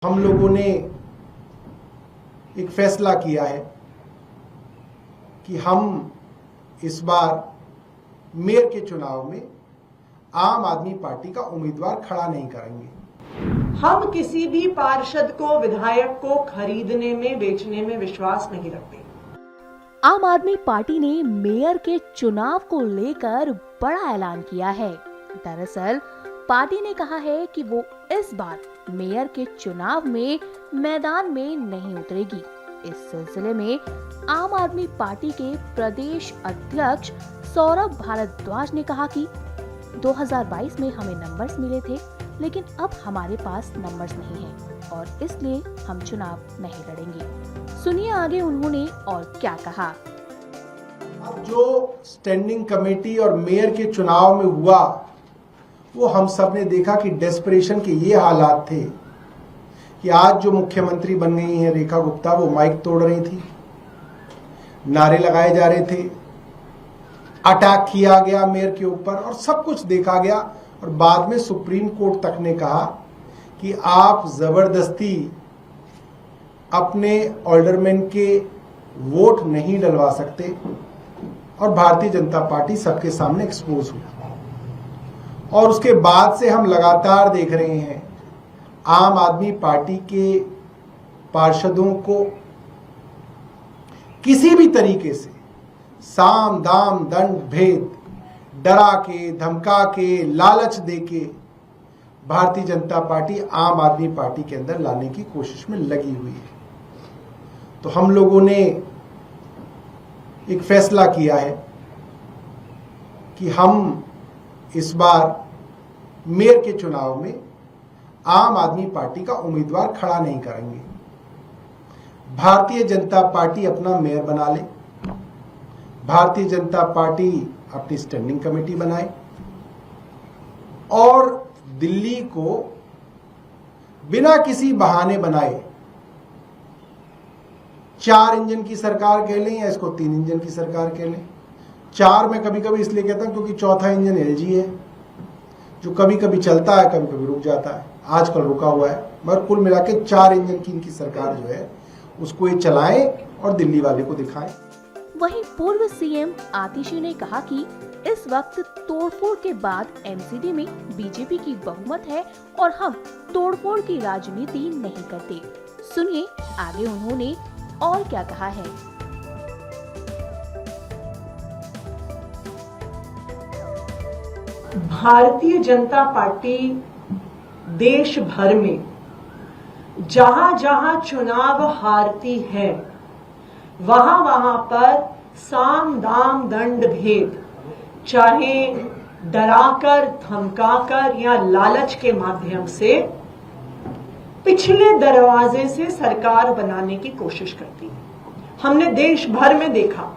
हम लोगों ने एक फैसला किया है कि हम इस बार मेयर के चुनाव में आम आदमी पार्टी का उम्मीदवार खड़ा नहीं करेंगे। हम किसी भी पार्षद को, विधायक को खरीदने में, बेचने में विश्वास नहीं रखते। आम आदमी पार्टी ने मेयर के चुनाव को लेकर बड़ा ऐलान किया है। दरअसल पार्टी ने कहा है कि वो इस बार मेयर के चुनाव में मैदान में नहीं उतरेगी। इस सिलसिले में आम आदमी पार्टी के प्रदेश अध्यक्ष सौरभ भारद्वाज ने कहा कि 2022 में हमें नंबर्स मिले थे, लेकिन अब हमारे पास नंबर्स नहीं हैं और इसलिए हम चुनाव नहीं लड़ेंगे। सुनिए आगे उन्होंने और क्या कहा। अब जो स्टैंडिंग कमेटी और मेयर के चुनाव में हुआ वो हम सब ने देखा कि डेस्परेशन के ये हालात थे कि आज जो मुख्यमंत्री बन गई हैं रेखा गुप्ता, वो माइक तोड़ रही थी, नारे लगाए जा रहे थे, अटैक किया गया मेयर के ऊपर और सब कुछ देखा गया। और बाद में सुप्रीम कोर्ट तक ने कहा कि आप जबरदस्ती अपने ऑल्डरमैन के वोट नहीं डलवा सकते और भारतीय जनता पार्टी सबके सामने एक्सपोज हुई। और उसके बाद से हम लगातार देख रहे हैं आम आदमी पार्टी के पार्षदों को किसी भी तरीके से साम दाम दंड भेद, डरा के, धमका के, लालच दे के भारतीय जनता पार्टी आम आदमी पार्टी के अंदर लाने की कोशिश में लगी हुई है। तो हम लोगों ने एक फैसला किया है कि हम इस बार मेयर के चुनाव में आम आदमी पार्टी का उम्मीदवार खड़ा नहीं करेंगे। भारतीय जनता पार्टी अपना मेयर बना ले, भारतीय जनता पार्टी अपनी स्टैंडिंग कमेटी बनाए और दिल्ली को बिना किसी बहाने बनाए 4 इंजन की सरकार कह लें या इसको 3 इंजन की सरकार कह लें। 4 में कभी कभी इसलिए कहता हूं क्योंकि चौथा इंजन एलजी है जो कभी कभी चलता है, कभी कभी रुक जाता है, आजकल रुका हुआ है, मगर कुल मिला के 4 इंजन की इनकी सरकार जो है उसको ये चलाएं और दिल्ली वाले को दिखाएं। वहीं पूर्व सीएम आतिशी ने कहा कि इस वक्त तोड़फोड़ के बाद एमसीडी में बीजेपी की बहुमत है और हम तोड़फोड़ की राजनीति नहीं करते। सुनिए आगे उन्होंने और क्या कहा है। भारतीय जनता पार्टी देश भर में जहां जहां चुनाव हारती है वहां वहां पर साम दाम दंड भेद, चाहे डराकर, धमकाकर या लालच के माध्यम से पिछले दरवाजे से सरकार बनाने की कोशिश करती है। हमने देश भर में देखा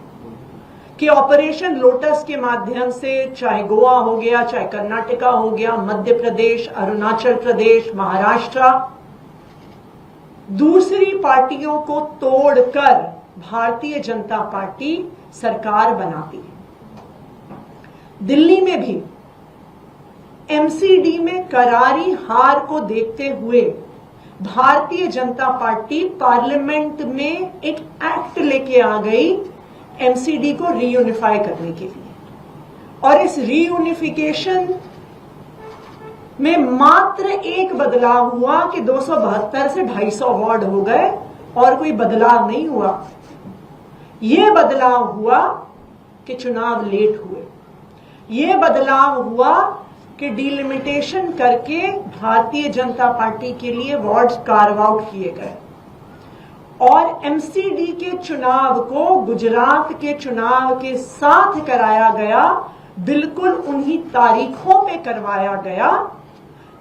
कि ऑपरेशन लोटस के माध्यम से, चाहे गोवा हो गया, चाहे कर्नाटका हो गया, मध्य प्रदेश, अरुणाचल प्रदेश, महाराष्ट्र, दूसरी पार्टियों को तोड़कर भारतीय जनता पार्टी सरकार बनाती है। दिल्ली में भी एमसीडी में करारी हार को देखते हुए भारतीय जनता पार्टी पार्लियामेंट में एक एक्ट लेके आ गई एमसीडी को रीयूनिफाई करने के लिए। और इस रीयूनिफिकेशन में मात्र एक बदलाव हुआ कि 272 से 250 वार्ड हो गए और कोई बदलाव नहीं हुआ। यह बदलाव हुआ कि चुनाव लेट हुए, यह बदलाव हुआ कि डिलिमिटेशन करके भारतीय जनता पार्टी के लिए वार्ड कार्व आउट किए गए और एमसीडी के चुनाव को गुजरात के चुनाव के साथ कराया गया, बिल्कुल उन्हीं तारीखों पे करवाया गया,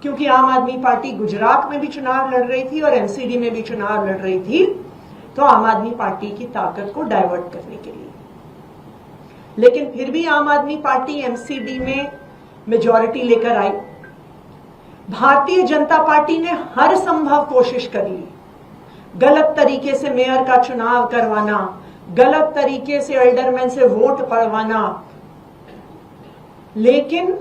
क्योंकि आम आदमी पार्टी गुजरात में भी चुनाव लड़ रही थी और एमसीडी में भी चुनाव लड़ रही थी, तो आम आदमी पार्टी की ताकत को डाइवर्ट करने के लिए। लेकिन फिर भी आम आदमी पार्टी एमसीडी में मेजॉरिटी लेकर आई। भारतीय जनता पार्टी ने हर संभव कोशिश कर ली, गलत तरीके से मेयर का चुनाव करवाना, गलत तरीके से एल्डरमैन से वोट पड़वाना, लेकिन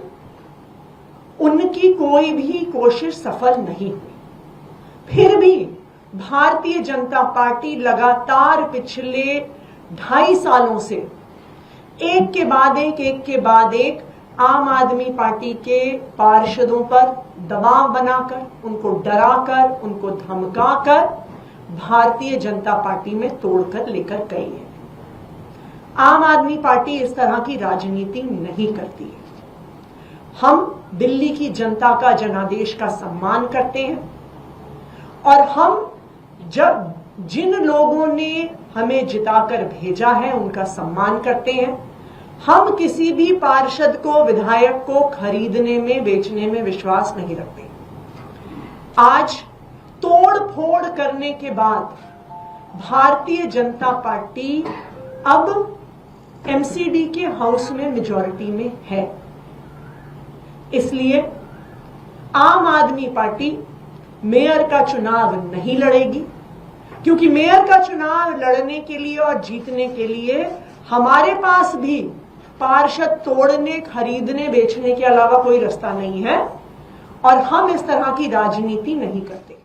उनकी कोई भी कोशिश सफल नहीं हुई। फिर भी भारतीय जनता पार्टी लगातार पिछले 2.5 सालों से एक के बाद एक आम आदमी पार्टी के पार्षदों पर दबाव बनाकर, उनको डराकर, उनको धमकाकर भारतीय जनता पार्टी में तोड़कर लेकर गई है। आम आदमी पार्टी इस तरह की राजनीति नहीं करती है। हम दिल्ली की जनता का, जनादेश का सम्मान करते हैं और हम जब जिन लोगों ने हमें जिताकर भेजा है उनका सम्मान करते हैं। हम किसी भी पार्षद को, विधायक को खरीदने में, बेचने में विश्वास नहीं रखते। आज तोड़ फोड़ करने के बाद भारतीय जनता पार्टी अब एमसीडी के हाउस में मेजॉरिटी में है। इसलिए आम आदमी पार्टी मेयर का चुनाव नहीं लड़ेगी, क्योंकि मेयर का चुनाव लड़ने के लिए और जीतने के लिए हमारे पास भी पार्षद तोड़ने, खरीदने, बेचने के अलावा कोई रास्ता नहीं है और हम इस तरह की राजनीति नहीं करते।